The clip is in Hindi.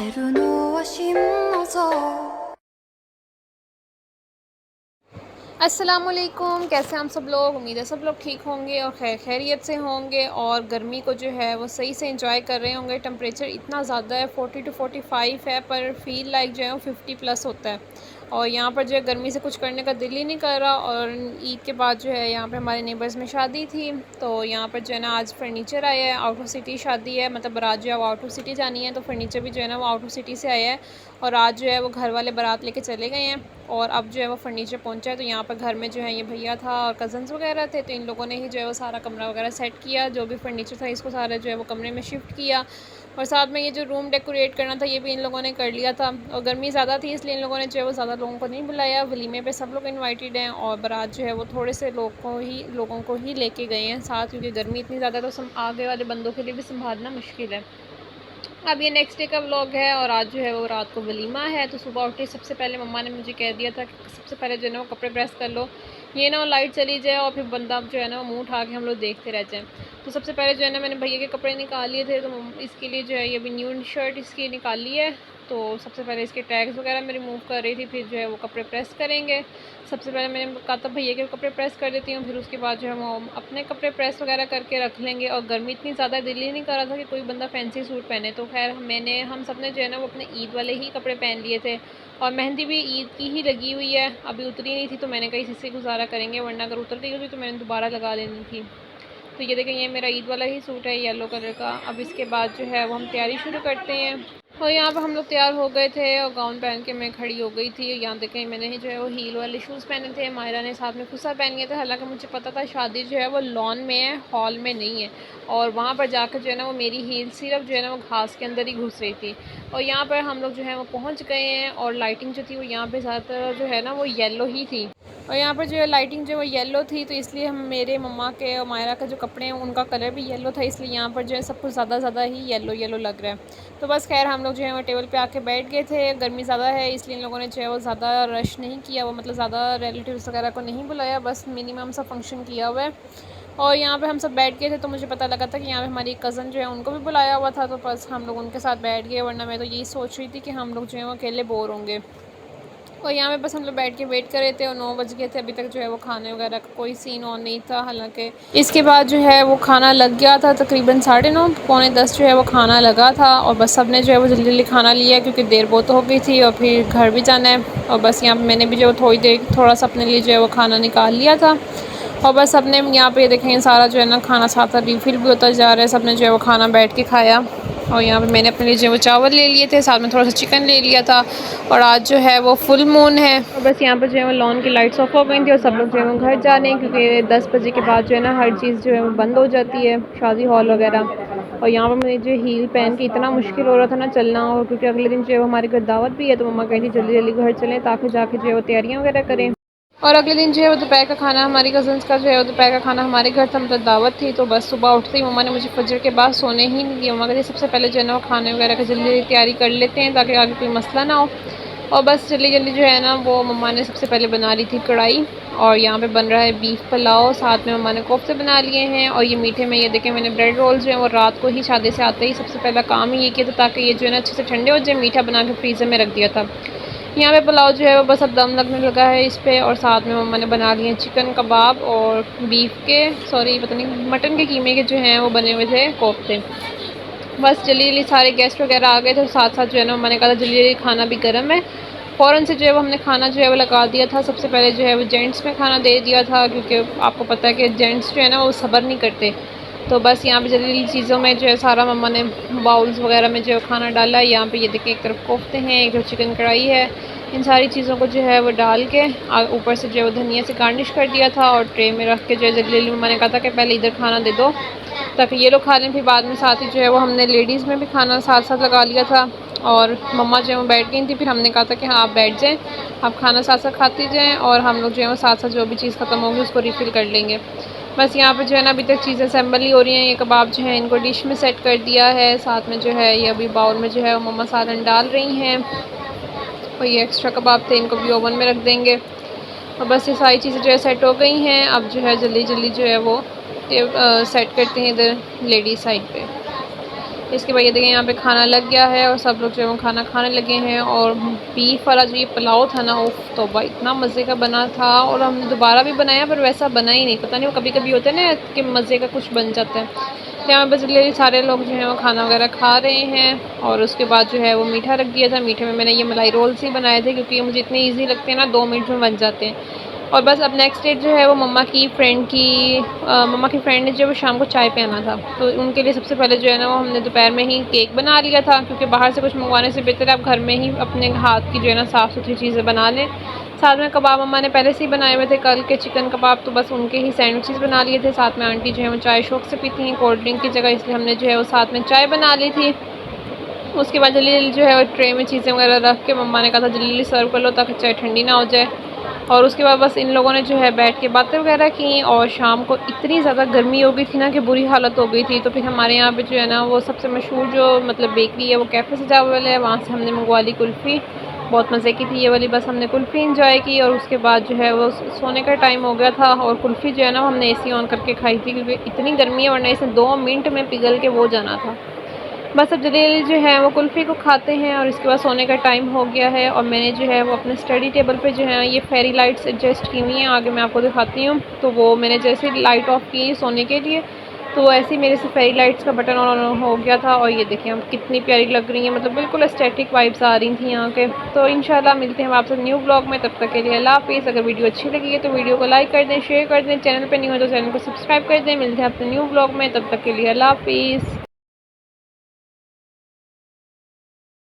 れるのは真の像 अस्सलामुअलैकुम, कैसे हम सब लोग। उम्मीद है सब लोग ठीक होंगे और खैरियत से होंगे और गर्मी को जो है वो सही से एंजॉय कर रहे होंगे। टेम्परेचर इतना ज़्यादा है, 40 to 45 है, पर फील लाइक जो है वो 50 प्लस होता है। और यहाँ पर जो है गर्मी से कुछ करने का दिल ही नहीं कर रहा। और ईद के बाद जो है यहाँ पे हमारे नेबर्स में शादी थी, तो यहाँ पर जो है ना आज फर्नीचर आया है। आउट ऑफ सिटी शादी है, मतलब बारात जो है वो आउट ऑफ सिटी जानी है, तो फर्नीचर भी जो है ना वो आउट ऑफ सिटी से आया है। और आज जो है वो घर वाले बारात लेके चले गए हैं और अब जो है वो फर्नीचर पहुंचा है। तो यहाँ पर घर में जो है ये भैया था और कज़न्स वगैरह थे, तो इन लोगों ने ही जो है वो सारा कमरा वगैरह सेट किया। जो भी फर्नीचर था इसको सारा जो है वो कमरे में शिफ्ट किया। और साथ में ये जो रूम डेकोरेट करना था ये भी इन लोगों ने कर लिया था। और गर्मी ज़्यादा थी इसलिए इन लोगों ने जो है वो ज़्यादा लोगों को नहीं बुलाया। वलीमे पे सब लोग इन्वाइटेड हैं और बारात जो है वो थोड़े से लोगों को ही लेके गए हैं साथ, क्योंकि गर्मी इतनी ज़्यादा तो आगे वाले बंदों के लिए भी संभालना मुश्किल है। अब ये नेक्स्ट डे का व्लॉग है और आज जो है वो रात को वलीमा है। तो सुबह उठे सबसे पहले मम्मा ने मुझे कह दिया था कि सबसे पहले जो है ना वो कपड़े प्रेस कर लो, ये ना लाइट चली जाए और फिर बंदा जो है ना वो मुँह उठा के हम लोग देखते रह जाएँ। तो सबसे पहले जो है ना मैंने भैया के कपड़े निकाल लिए थे, तो इसके लिए जो है ये भी न्यू शर्ट इसकी निकाल ली है। तो सबसे पहले इसके टैग्स वगैरह मैं रिमूव कर रही थी, फिर जो है वो कपड़े प्रेस करेंगे। सबसे पहले मैंने कहा था भैया के कपड़े प्रेस कर देती हूँ, फिर उसके बाद जो है वो अपने कपड़े प्रेस वगैरह करके रख लेंगे। और गर्मी इतनी ज़्यादा, दिल ही नहीं कर रहा था कि कोई बंदा फैंसी सूट पहने। तो खैर हम सब ने जो है ना वो अपने ईद वाले ही कपड़े पहन लिए थे। और मेहंदी भी ईद की ही लगी हुई है, अभी उतरी नहीं थी, तो मैंने कहा इसी से गुजारा करेंगे, वरना अगर उतर गई होती तो मैंने दोबारा लगा लेनी थी। तो ये देखें, ये मेरा ईद वाला ही सूट है येलो कलर का। अब इसके बाद जो है वो हम तैयारी शुरू करते हैं। और यहाँ पर हम लोग तैयार हो गए थे और गाउन पहन के मैं खड़ी हो गई थी। यहाँ देखें मैंने ही जो है वो हील वाले शूज़ पहने थे, मायरा ने साथ में खुसा पहन लिए थे। हालांकि मुझे पता था शादी जो है वो लॉन में है, हॉल में नहीं है। और वहाँ पर जाकर जो है ना वो मेरी हील सिर्फ जो है ना वो घास के अंदर ही घुस रही थी। और यहाँ पर हम लोग जो है वो पहुँच गए हैं और लाइटिंग जो थी वो यहाँ पर ज़्यादातर जो है ना वो येलो ही थी। और यहाँ पर जो है लाइटिंग जो है वो येलो थी, तो इसलिए हम मेरे मम्मा के और मायरा का जो कपड़े हैं उनका कलर भी येलो था, इसलिए यहाँ पर जो है सब कुछ ज़्यादा ही येलो येलो लग रहा है। तो बस खैर हम लोग जो है वो टेबल पे आके बैठ गए थे। गर्मी ज़्यादा है इसलिए इन लोगों ने जो है वो ज़्यादा रश नहीं किया, वो मतलब ज़्यादा रिलेटिव्स वगैरह को नहीं बुलाया, बस मिनिमम सा फंक्शन किया हुआ है। और यहाँ पे हम सब बैठ गए थे, तो मुझे पता लगा था कि यहाँ पे हमारी कज़न जो है उनको भी बुलाया हुआ था, तो बस हम लोग उनके साथ बैठ गए, वरना मैं तो यही सोच रही थी कि हम लोग जो है वो अकेले बोर होंगे। और यहाँ पे बस हम लोग बैठ के वेट कर रहे थे और 9 बज गए थे, अभी तक जो है वो खाने वगैरह का कोई सीन ऑन नहीं था। हालांकि इसके बाद जो है वो खाना लग गया था, तकरीबन 9:30 पौने 10 जो है वो खाना लगा था। और बस सब ने जो है वो जल्दी जल्दी खाना लिया क्योंकि देर बहुत हो गई थी और फिर घर भी जाना है। और बस यहाँ पर मैंने भी जो थोड़ा सा अपने लिए जो है वो खाना निकाल लिया था। और बस सबने यहाँ पे देखें सारा जो है ना खाना साथ रिफिल भी होता जा रहा है, सबने जो है वो खाना बैठ के खाया। और यहाँ पे मैंने अपने लिए जो है वो चावल ले लिए थे, साथ में थोड़ा सा चिकन ले लिया था। और आज जो है वो फुल मून है और बस यहाँ पर जो है वो लॉन की लाइट्स ऑफ हो गई थी और सब लोग जो है वो घर जा रहे हैं, क्योंकि 10 बजे के बाद जो है ना हर चीज़ जो है वो बंद हो जाती है, शादी हॉल वगैरह। और यहाँ पर मुझे जो हील पहन के इतना मुश्किल हो रहा था ना चलना, और क्योंकि अगले दिन जो है हमारे घर दावत भी है, तो मम्मा कहती जल्दी जल्दी घर चलें ताकि जाके जो है वो तैयारियाँ वगैरह करें। और अगले दिन जो है वो दोपहर का खाना हमारी कज़न्स का जो है वो दोपहर का खाना हमारे घर था, मतलब दावत थी। तो बस सुबह उठते ही मम्मा ने मुझे फजर के बाद सोने ही नहीं दिया। मम्मा कहती सबसे पहले जो है ना वो खाने वगैरह का जल्दी जल्दी तैयारी कर लेते हैं ताकि आगे कोई मसला ना हो। और बस जल्दी जल्दी जो है ना वो मम्मा ने सबसे पहले बना ली थी कढ़ाई। और यहाँ पे बन रहा है बीफ पुलाव, साथ में मम्मा ने कोफ्ते बना लिए हैं। और ये मीठे में ये देखें मैंने ब्रेड रोल जो है वो रात को ही शादी से आते ही सबसे पहला काम ही ये किया था ताकि ये जो है ना अच्छे से ठंडे हो जाए। मीठा बना के फ्रीज़र में रख दिया था। यहाँ पे पुलाव जो है वो बस अब दम लगने लगा है इस पर। और साथ में मम्मा ने बना लिए चिकन कबाब और पता नहीं मटन के कीमे के जो हैं वो बने हुए थे कोफ्ते। बस जल्दी जल्दी सारे गेस्ट वगैरह आ गए थे, साथ साथ जो है ना मैंने कहा था जल्दी जल्दी खाना भी गर्म है। फ़ौरन से जो है वो हमने खाना जो है वो लगा दिया था। सबसे पहले जो है वो जेंट्स में खाना दे दिया था, क्योंकि आपको पता है कि जेंट्स जो है ना वो सब्र नहीं करते। तो बस यहाँ पे जल्दी जल्दी चीज़ों में जो है सारा मम्मा ने बाउल्स वगैरह में जो है खाना डाला। यहाँ पे ये देखिए एक तरफ कोफ्ते हैं, एक तरफ चिकन कढ़ाई है। इन सारी चीज़ों को जो है वो डाल के ऊपर से जो है वो धनिया से गार्निश कर दिया था। और ट्रे में रख के जो है जल्दी जल्दी मम्मा ने कहा था कि पहले इधर खाना दे दो ताकि ये लोग खा लें, फिर बाद में साथ ही जो है वो हमने लेडीज़ में भी खाना साथ साथ लगा लिया था। और मम्मा जो है वो बैठ गई थी, फिर हमने कहा था कि हाँ आप बैठ जाएँ, आप खाना साथ साथ खाती जाएँ और हम लोग जो है वो साथ साथ जो भी चीज़ ख़त्म होगी उसको रिफ़िल कर लेंगे। बस यहाँ पर जो है ना अभी तक चीज़ें असेंबल ही हो रही हैं। ये कबाब जो है इनको डिश में सेट कर दिया है, साथ में जो है ये अभी बाउल में जो है वो मम्मा सालन डाल रही हैं। और ये एक्स्ट्रा कबाब थे, इनको भी ओवन में रख देंगे। और बस ये सारी चीज़ें जो है सेट हो गई हैं। अब जो है जल्दी जल्दी जो है वो सेट करते हैं इधर लेडीज़ साइड पे। इसके बाद ये देखिए यहाँ पे खाना लग गया है और सब लोग जो है वो खाना खाने लगे हैं। और बीफ वाला जो ये पुलाव था ना, उफ तौबा, इतना मज़े का बना था। और हमने दोबारा भी बनाया पर वैसा बना ही नहीं, पता नहीं वो कभी कभी होता है ना कि मज़े का कुछ बन जाता है। तो यहाँ पे बस सारे लोग जो हैं वो खाना वगैरह खा रहे हैं। और उसके बाद जो है वो मीठा रख दिया था। मीठे में मैंने ये मलाई रोल्स ही बनाए थे क्योंकि ये मुझे इतने ईजी लगते हैं ना, 2 मिनट में बन जाते हैं। और बस अब नेक्स्ट डेट जो है वो मम्मा की फ्रेंड ने जो वो शाम को चाय पे आना था, तो उनके लिए सबसे पहले जो है ना वो हमने दोपहर में ही केक बना लिया था, क्योंकि बाहर से कुछ मंगवाने से बेहतर है आप घर में ही अपने हाथ की जो है ना साफ़ सुथरी चीज़ें बना लें। साथ में कबाब मम्मा ने पहले से ही बनाए हुए थे कल के चिकन कबाब, तो बस उनके ही सैंडविचेस बना लिए थे। साथ में आंटी जो है वो चाय शौक से पीती हैं कोल्ड ड्रिंक की जगह, इसलिए हमने जो है वो साथ में चाय बना ली थी। उसके बाद जल्दी जल्दी जो है वो ट्रे में चीज़ें वगैरह रख के मम्मा ने कहा था जल्दी जल्दी सर्व कर लो ताकि चाय ठंडी ना हो जाए। और उसके बाद बस इन लोगों ने जो है बैठ के बातें वगैरह की। और शाम को इतनी ज़्यादा गर्मी हो गई थी ना कि बुरी हालत हो गई थी। तो फिर हमारे यहाँ पे जो है ना वो सबसे मशहूर जो मतलब बेकरी है वो कैफ़े सजावल है, वहाँ से हमने मंगवा ली कुल्फ़ी। बहुत मज़े की थी ये वाली। बस हमने कुल्फ़ी इंजॉय की और उसके बाद जो है वो सोने का टाइम हो गया था। और कुल्फ़ी जो है ना हमने एसी ऑन करके खाई थी क्योंकि इतनी गर्मी है, वरना इसे 2 मिनट में पिघल के वो जाना था। बस अब जल्दी जल्दी जो है वो कुल्फ़ी को खाते हैं और इसके बाद सोने का टाइम हो गया है। और मैंने जो है वो अपने स्टडी टेबल पे जो है ये फेरी लाइट्स एडजस्ट की हुई हैं, आगे मैं आपको दिखाती हूँ। तो वो मैंने जैसे लाइट ऑफ़ की सोने के लिए, तो ऐसे ही मेरे से फेरी लाइट्स का बटन ऑन हो गया था। और ये देखिए हम कितनी प्यारी लग रही हैं, मतलब बिल्कुल एस्थेटिक वाइब्स आ रही थी यहाँ के। तो इंशाल्लाह मिलते हैं हम आपसे न्यू ब्लॉग में, तब तक के लिए अल्लाह हाफ़िज़। अगर वीडियो अच्छी लगी है तो वीडियो को लाइक कर दें, शेयर कर दें, चैनल पर नहीं हो तो चैनल को सब्सक्राइब कर दें। मिलते हैं आपसे न्यू ब्लॉग में, तब तक के लिए अल्लाह हाफ़िज़।